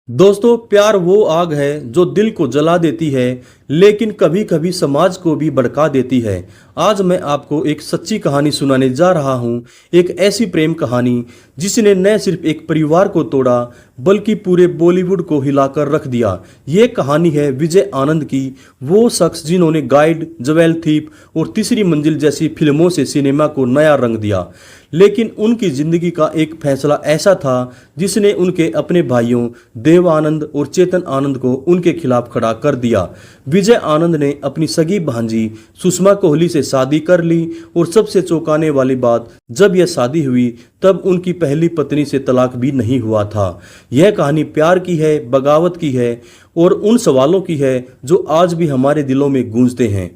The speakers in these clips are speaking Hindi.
दोस्तों, प्यार वो आग है जो दिल को जला देती है, लेकिन कभी कभी समाज को भी भड़का देती है। आज मैं आपको एक सच्ची कहानी सुनाने जा रहा हूँ। एक ऐसी प्रेम कहानी जिसने न सिर्फ एक परिवार को तोड़ा बल्कि पूरे बॉलीवुड को हिलाकर रख दिया। ये कहानी है विजय आनंद की, वो शख्स जिन्होंने गाइड, ज्वेल थीप और तीसरी मंजिल जैसी फिल्मों से सिनेमा को नया रंग दिया। लेकिन उनकी जिंदगी का एक फैसला ऐसा था जिसने उनके अपने भाइयों देव आनंद और चेतन आनंद को उनके खिलाफ खड़ा कर दिया। विजय आनंद ने अपनी सगी भांजी सुषमा कोहली से शादी कर ली और सबसे चौंकाने वाली बात, जब यह शादी हुई तब उनकी पहली पत्नी से तलाक भी नहीं हुआ था। यह कहानी प्यार की है, बगावत की है और उन सवालों की है जो आज भी हमारे दिलों में गूंजते हैं।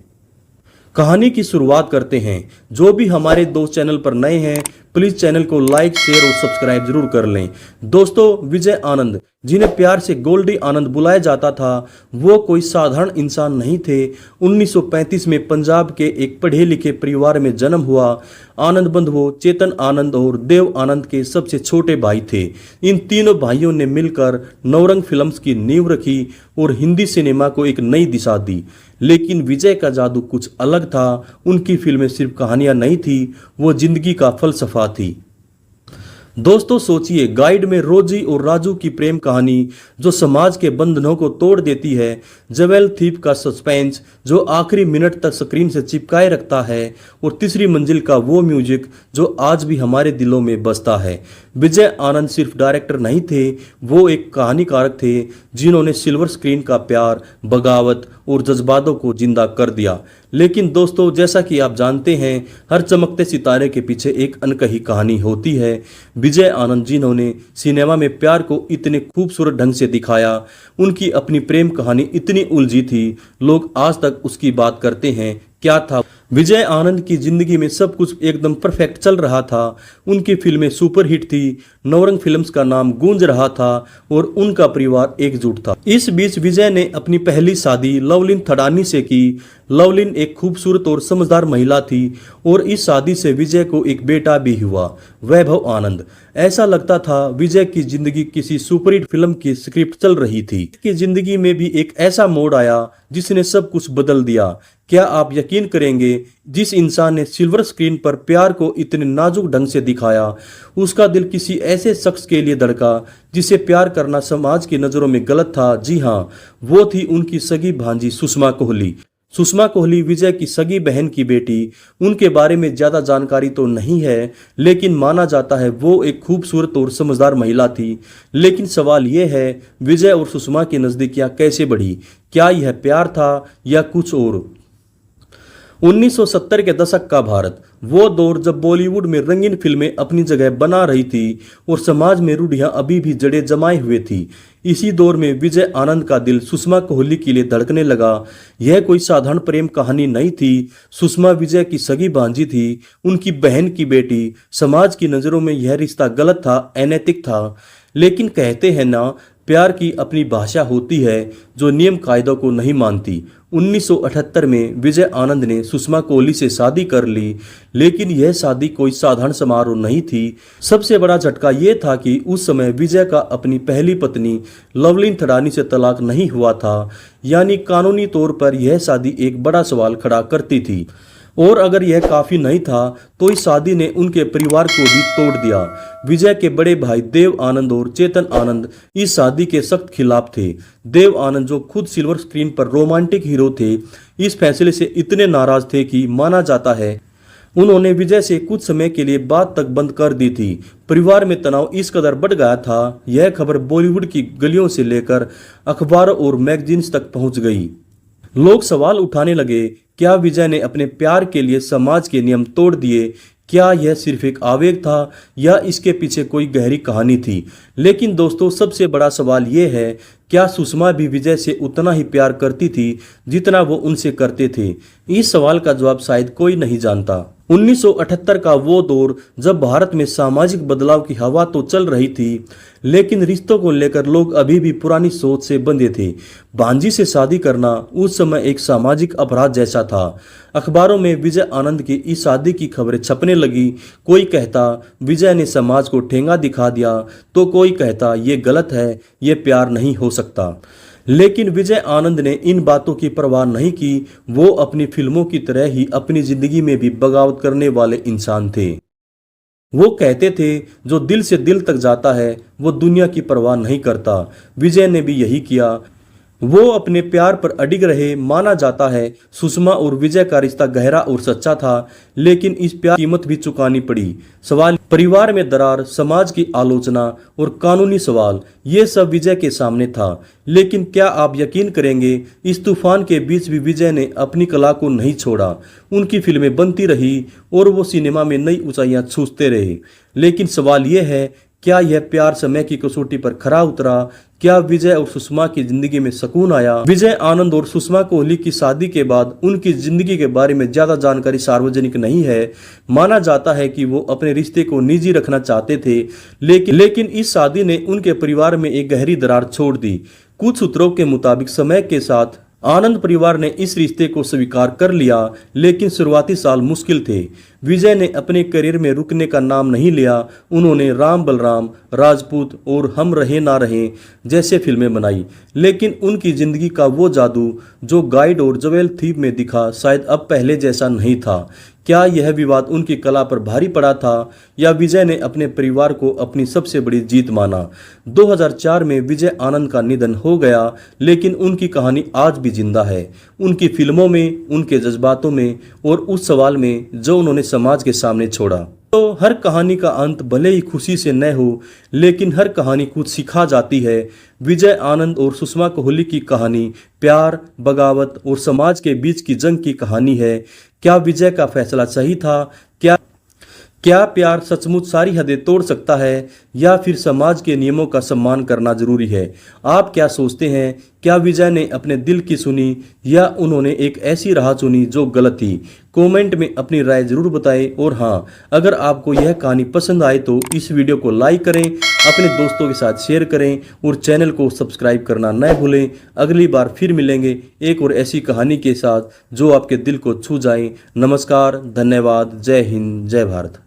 कहानी की शुरुआत करते हैं। जो भी हमारे दोस्त चैनल पर नए हैं प्लीज चैनल को लाइक, शेयर और सब्सक्राइब जरूर कर लें। दोस्तों, विजय आनंद जिन्हें प्यार से गोल्डी आनंद बुलाया जाता था, वो कोई साधारण इंसान नहीं थे। 1935 में पंजाब के एक पढ़े लिखे परिवार में जन्म हुआ। आनंद बंधुओं चेतन आनंद और देव आनंद के सबसे छोटे भाई थे। इन तीनों भाइयों ने मिलकर नवरंग फिल्म्स की नींव रखी और हिंदी सिनेमा को एक नई दिशा दी। लेकिन विजय का जादू कुछ अलग था। उनकी फिल्में सिर्फ कहानियां नहीं थी, वो जिंदगी का फलसफा थी। दोस्तों सोचिए, गाइड में रोजी और राजू की प्रेम कहानी जो समाज के बंधनों को तोड़ देती है, ज्वेल थीप का सस्पेंस जो आखिरी मिनट तक स्क्रीन से चिपकाए रखता है, और तीसरी मंजिल का वो म्यूजिक जो आज भी हमारे दिलों में बसता है। विजय आनंद सिर्फ डायरेक्टर नहीं थे, वो एक कहानीकारक थे जिन्होंने सिल्वर स्क्रीन का प्यार, बगावत और जज्बातों को जिंदा कर दिया। लेकिन दोस्तों, जैसा कि आप जानते हैं, हर चमकते सितारे के पीछे एक अनकही कहानी होती है। विजय आनंद जिन्होंने सिनेमा में प्यार को इतने खूबसूरत ढंग से दिखाया, उनकी अपनी प्रेम कहानी इतनी उलझी थी, लोग आज तक उसकी बात करते हैं। क्या था विजय आनंद की जिंदगी में? सब कुछ एकदम परफेक्ट चल रहा था। उनकी फिल्में सुपरहिट थी, नवरंग फिल्म्स का नाम गूंज रहा था और उनका परिवार एकजुट था। इस बीच विजय ने अपनी पहली शादी लवलीन थडानी से की। लवलीन एक खूबसूरत और समझदार महिला थी और इस शादी से विजय को एक बेटा भी हुआ, वैभव आनंद। ऐसा लगता था विजय की जिंदगी किसी सुपरहिट फिल्म की स्क्रिप्ट चल रही थी। कि जिंदगी में भी एक ऐसा मोड़ आया जिसने सब कुछ बदल दिया। क्या आप यकीन करेंगे, जिस इंसान ने सिल्वर स्क्रीन पर प्यार को इतने नाजुक ढंग से दिखाया, उसका दिल किसी ऐसे शख्स के लिए धड़का जिसे प्यार करना समाज की नज़रों में गलत था। जी हाँ, वो थी उनकी सगी भांजी सुषमा कोहली। सुषमा कोहली विजय की सगी बहन की बेटी। उनके बारे में ज़्यादा जानकारी तो नहीं है, लेकिन माना जाता है वो एक खूबसूरत और समझदार महिला थी। लेकिन सवाल यह है, विजय और सुषमा की नज़दीकियाँ कैसे बढ़ी? क्या यह प्यार था या कुछ और? 1970 के दशक का भारत, वो दौर जब बॉलीवुड में रंगीन फिल्में अपनी जगह बना रही थी और समाज में रूढ़ियां अभी भी जड़ें जमाए हुए थी। इसी दौर में विजय आनंद का दिल सुषमा कोहली के लिए धड़कने लगा। यह कोई साधारण प्रेम कहानी नहीं थी। सुषमा विजय की सगी भांजी थी, उनकी बहन की बेटी। समाज की नज़रों में यह रिश्ता गलत था, अनैतिक था। लेकिन कहते हैं ना, प्यार की अपनी भाषा होती है जो नियम कायदों को नहीं मानती। 1978 में विजय आनंद ने सुषमा कोहली से शादी कर ली, लेकिन यह शादी कोई साधारण समारोह नहीं थी। सबसे बड़ा झटका यह था कि उस समय विजय का अपनी पहली पत्नी लवलीन थडानी से तलाक नहीं हुआ था, यानी कानूनी तौर पर यह शादी एक बड़ा सवाल खड़ा करती थी। और अगर यह काफी नहीं था तो इस शादी ने उनके परिवार को भी तोड़ दिया। विजय के बड़े भाई देव आनंद और चेतन आनंद इस शादी के सख्त खिलाफ थे। देव आनंद जो खुद सिल्वर स्क्रीन पर रोमांटिक हीरो थे, इस फैसले से इतने नाराज थे कि माना जाता है उन्होंने विजय से कुछ समय के लिए बात तक बंद कर दी थी। परिवार में तनाव इस कदर बढ़ गया था, यह खबर बॉलीवुड की गलियों से लेकर अखबारों और मैगजीन्स तक पहुंच गई। लोग सवाल उठाने लगे, क्या विजय ने अपने प्यार के लिए समाज के नियम तोड़ दिए? क्या यह सिर्फ एक आवेग था या इसके पीछे कोई गहरी कहानी थी? लेकिन दोस्तों, सबसे बड़ा सवाल यह है, क्या सुषमा भी विजय से उतना ही प्यार करती थी जितना वो उनसे करते थे? इस सवाल का जवाब शायद कोई नहीं जानता। 1978 का वो दौर जब भारत में सामाजिक बदलाव की हवा तो चल रही थी, लेकिन रिश्तों को लेकर लोग अभी भी पुरानी सोच से बंधे थे। भांजी से शादी करना उस समय एक सामाजिक अपराध जैसा था। अखबारों में विजय आनंद की इस शादी की खबरें छपने लगी। कोई कहता विजय ने समाज को ठेंगा दिखा दिया, तो कोई कहता ये गलत है, ये प्यार नहीं हो सकता। लेकिन विजय आनंद ने इन बातों की परवाह नहीं की। वो अपनी फिल्मों की तरह ही अपनी जिंदगी में भी बगावत करने वाले इंसान थे। वो कहते थे जो दिल से दिल तक जाता है वो दुनिया की परवाह नहीं करता। विजय ने भी यही किया। वो अपने प्यार पर अडिग रहे। माना जाता है सुषमा और विजय का रिश्ता गहरा और सच्चा था, लेकिन इस प्यार की कीमत भी चुकानी पड़ी। सवाल परिवार में दरार, समाज की आलोचना और कानूनी सवाल, ये सब विजय के सामने था। लेकिन क्या आप यकीन करेंगे, इस तूफान के बीच भी विजय ने अपनी कला को नहीं छोड़ा। उनकी फिल्में बनती रही और वो सिनेमा में नई ऊंचाइयां छूते रहे। लेकिन सवाल यह है, क्या यह प्यार समय की कसौटी पर खरा उतरा? क्या विजय और सुषमा की जिंदगी में सुकून आया? विजय आनंद और सुषमा कोहली की शादी के बाद उनकी जिंदगी के बारे में ज्यादा जानकारी सार्वजनिक नहीं है। माना जाता है कि वो अपने रिश्ते को निजी रखना चाहते थे, लेकिन इस शादी ने उनके परिवार में एक गहरी दरार छोड़ दी। कुछ सूत्रों के मुताबिक समय के साथ आनंद परिवार ने इस रिश्ते को स्वीकार कर लिया, लेकिन शुरुआती साल मुश्किल थे। विजय ने अपने करियर में रुकने का नाम नहीं लिया। उन्होंने राम बलराम, राजपूत और हम रहे ना रहे जैसे फिल्में बनाई, लेकिन उनकी जिंदगी का वो जादू जो गाइड और ज्वेल थीप में दिखा, शायद अब पहले जैसा नहीं था। क्या यह विवाद उनकी कला पर भारी पड़ा था, या विजय ने अपने परिवार को अपनी सबसे बड़ी जीत माना? 2004 में विजय आनंद का निधन हो गया, लेकिन उनकी कहानी आज भी जिंदा है। उनकी फिल्मों में, उनके जज्बातों में और उस सवाल में जो उन्होंने समाज के सामने छोड़ा। तो हर कहानी का अंत भले ही खुशी से न हो, लेकिन हर कहानी कुछ सिखा जाती है। विजय आनंद और सुषमा कोहली की कहानी प्यार, बगावत और समाज के बीच की जंग की कहानी है। क्या विजय का फैसला सही था? क्या प्यार सचमुच सारी हदें तोड़ सकता है, या फिर समाज के नियमों का सम्मान करना जरूरी है? आप क्या सोचते हैं? क्या विजय ने अपने दिल की सुनी, या उन्होंने एक ऐसी राह चुनी जो गलत थी? कमेंट में अपनी राय जरूर बताएं। और हाँ, अगर आपको यह कहानी पसंद आए तो इस वीडियो को लाइक करें, अपने दोस्तों के साथ शेयर करें और चैनल को सब्सक्राइब करना न भूलें। अगली बार फिर मिलेंगे एक और ऐसी कहानी के साथ जो आपके दिल को छू जाए। नमस्कार, धन्यवाद, जय हिंद, जय भारत।